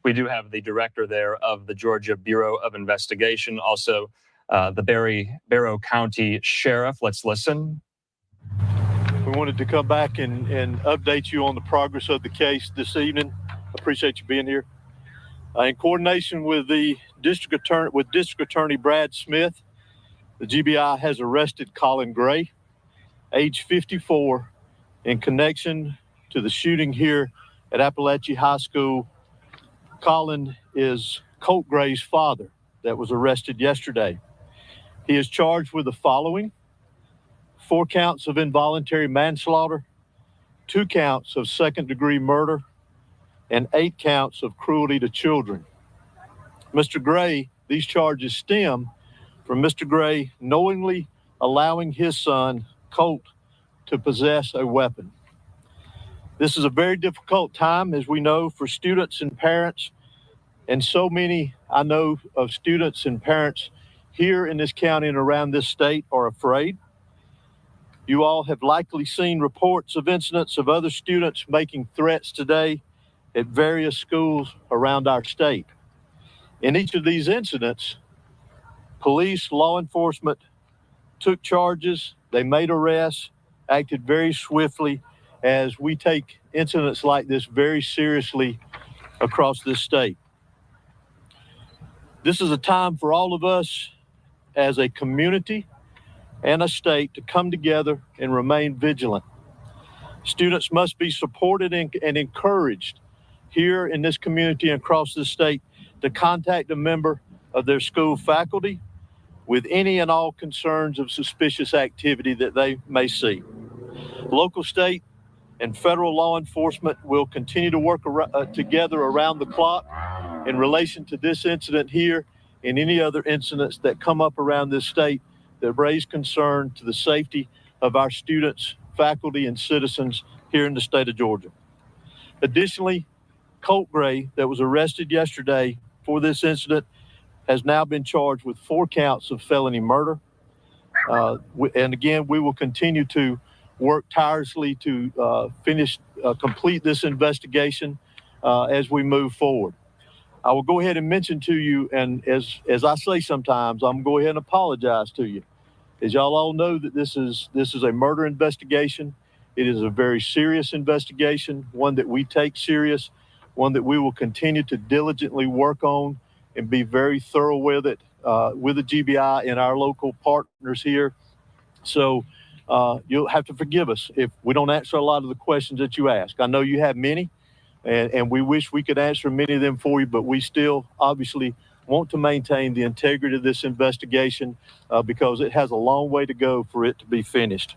We do have the director there of the Georgia Bureau of Investigation, also the Barrow County Sheriff. Let's listen. We wanted to come back and update you on the progress of the case this evening. Appreciate you being here. In coordination with the District Attorney Brad Smith, the GBI has arrested Colin Gray, age 54, in connection to the shooting here at Appalachia High School. Colin is Colt Gray's father that was arrested yesterday. He is charged with the following: 4 counts of involuntary manslaughter, 2 counts of second-degree murder, and 8 counts of cruelty to children. Mr. Gray, these charges stem from Mr. Gray knowingly allowing his son, Colt, to possess a weapon. This is a very difficult time, as we know, for students and parents, and so many I know of students and parents here in this county and around this state are afraid. You all have likely seen reports of incidents of other students making threats today at various schools around our state. In each of these incidents, police, law enforcement took charges, they made arrests, acted very swiftly, as we take incidents like this very seriously across this state. This is a time for all of us as a community and a state to come together and remain vigilant. Students must be supported and encouraged here in this community and across the state to contact a member of their school faculty with any and all concerns of suspicious activity that they may see. Local, state, and federal law enforcement will continue to work together around the clock in relation to this incident here and any other incidents that come up around this state that raise concern to the safety of our students, faculty, and citizens here in the state of Georgia. Additionally, Colt Gray, that was arrested yesterday for this incident, has now been charged with 4 counts of felony murder. And again, we will continue to work tirelessly to complete this investigation as we move forward. I will go ahead and mention to you, and as I say sometimes, I'm going to go ahead and apologize to you. As y'all all know, that this is a murder investigation. It is a very serious investigation, one that we take serious, one that we will continue to diligently work on and be very thorough with it, with the GBI and our local partners here. So you'll have to forgive us if we don't answer a lot of the questions that you ask. I know you have many, and we wish we could answer many of them for you, but we still obviously want to maintain the integrity of this investigation because it has a long way to go for it to be finished.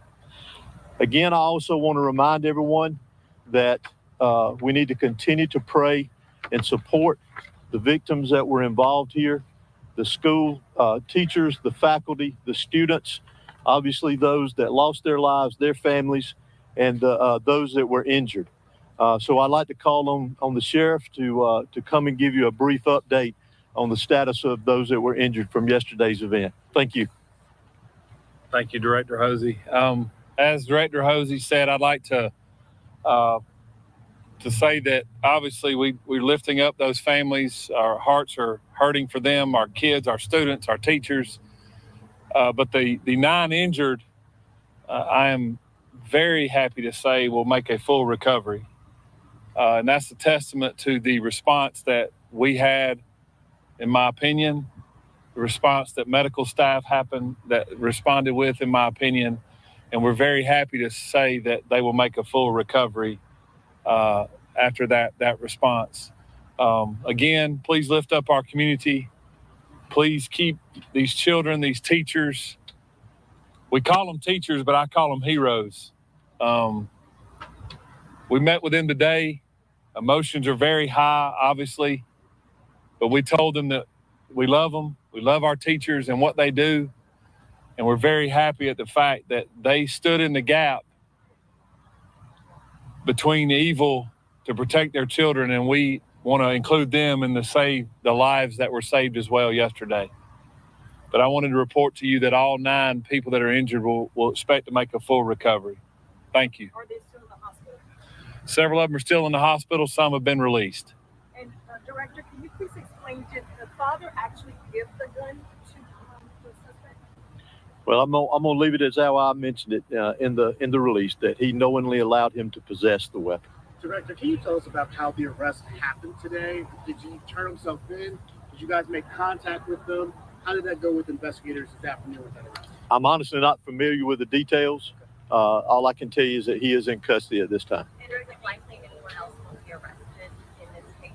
Again, I also want to remind everyone that we need to continue to pray and support the victims that were involved here, the school teachers, the faculty, the students, obviously those that lost their lives, their families, and those that were injured. So I'd like to call on the sheriff to come and give you a brief update on the status of those that were injured from yesterday's event. Thank you. Thank you, Director Hosey. As Director Hosey said, I'd like to say that obviously we're lifting up those families. Our hearts are hurting for them, our kids, our students, our teachers. But the 9 injured, I am very happy to say will make a full recovery. And that's a testament to the response that we had, in my opinion, the response that medical staff responded with, in my opinion. And we're very happy to say that they will make a full recovery after that response. Again, please lift up our community. Please keep these children, these teachers. We call them teachers, but I call them heroes. We met with them today. Emotions are very high, obviously, but we told them that we love them. We love our teachers and what they do. And we're very happy at the fact that they stood in the gap between evil to protect their children, and we want to include them in the lives that were saved as well yesterday. But I wanted to report to you that all 9 people that are injured will expect to make a full recovery. Thank you. Are they still in the hospital? Several of them are still in the hospital. Some have been released. And Director, can you please explain, did the father actually give the gun to the suspect? Well, I'm gonna leave it as how I mentioned it in the release, that he knowingly allowed him to possess the weapon. Director, can you tell us about how the arrest happened today? Did he turn himself in? Did you guys make contact with them? How did that go with investigators this afternoon with that arrest? I'm honestly not familiar with the details. All I can tell you is that he is in custody at this time. And is it likely anyone else will be arrested in this case?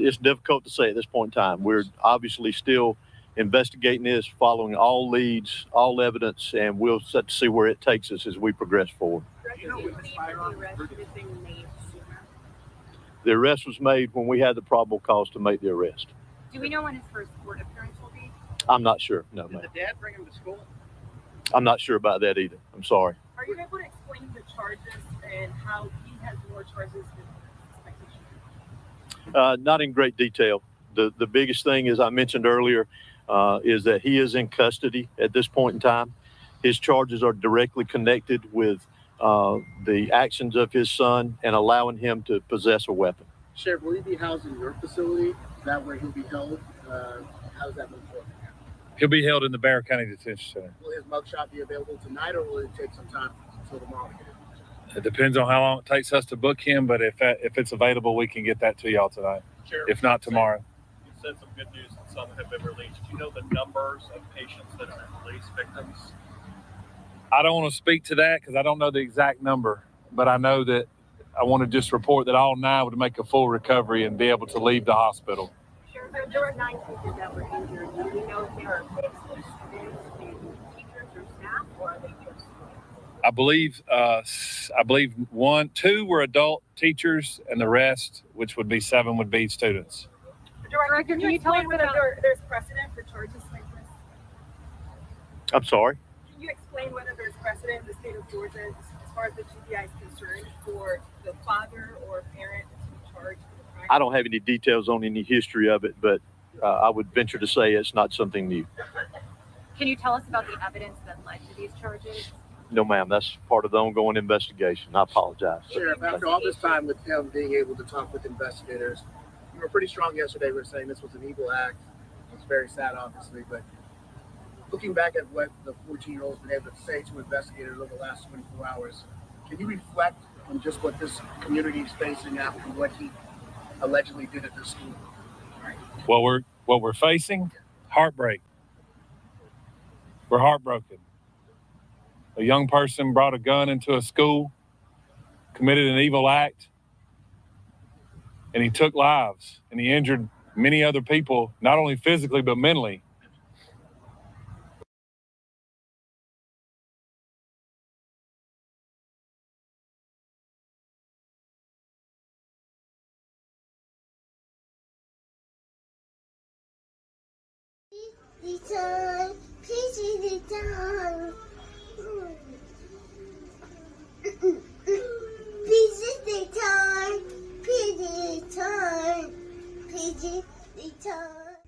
It's difficult to say at this point in time. We're obviously still investigating this, following all leads, all evidence, and we'll set to see where it takes us as we progress forward. Do you believe that the arrest should have been made sooner? The arrest was made when we had the probable cause to make the arrest. Do we know when his first court appearance will be? I'm not sure. No, ma'am. Did the dad bring him to school? I'm not sure about that either. I'm sorry. Are you able to explain the charges and how he has more charges than suspected? Not in great detail. The biggest thing, as I mentioned earlier, is that he is in custody at this point in time. His charges are directly connected with the actions of his son and allowing him to possess a weapon. Sheriff, will he be housed in your facility? Is that where he'll be held? How does that move forward? He'll be held in the Bear County Detention Center. Will his mugshot be available tonight, or will it take some time until tomorrow to get it? It depends on how long it takes us to book him, but if it's available, we can get that to y'all tonight. Sheriff, If not tomorrow. you said some good news that some have been released. Do you know the numbers of patients that have been released, victims? I don't want to speak to that because I don't know the exact number, but I know that I want to just report that all 9 would make a full recovery and be able to leave the hospital. There were 9 cases that were injured. Do we know if they are mixed with students, with teachers, or staff, or are they just? I believe 2 were adult teachers, and the rest, which would be 7, would be students. Director, can you tell us whether there's precedent for charges like this? I'm sorry. Can you explain whether there's precedent in the state of Georgia as far as the GBI is concerned for the father or parent to be charged with the crime? I don't have any details on any history of it, but I would venture to say it's not something new. Can you tell us about the evidence that led to these charges? No, ma'am. That's part of the ongoing investigation. I apologize. Sheriff, after all this time with him being able to talk with investigators, you were pretty strong yesterday. We were saying this was an evil act. It's very sad, obviously, but looking back at what the 14-year-old's been able to say to investigators over the last 24 hours, can you reflect on just what this community is facing after what he allegedly did at this school? What we're facing, heartbreak. We're heartbroken. A young person brought a gun into a school, committed an evil act, and he took lives, and he injured many other people, not only physically, but mentally. Return, please return. Please return, please return, please return.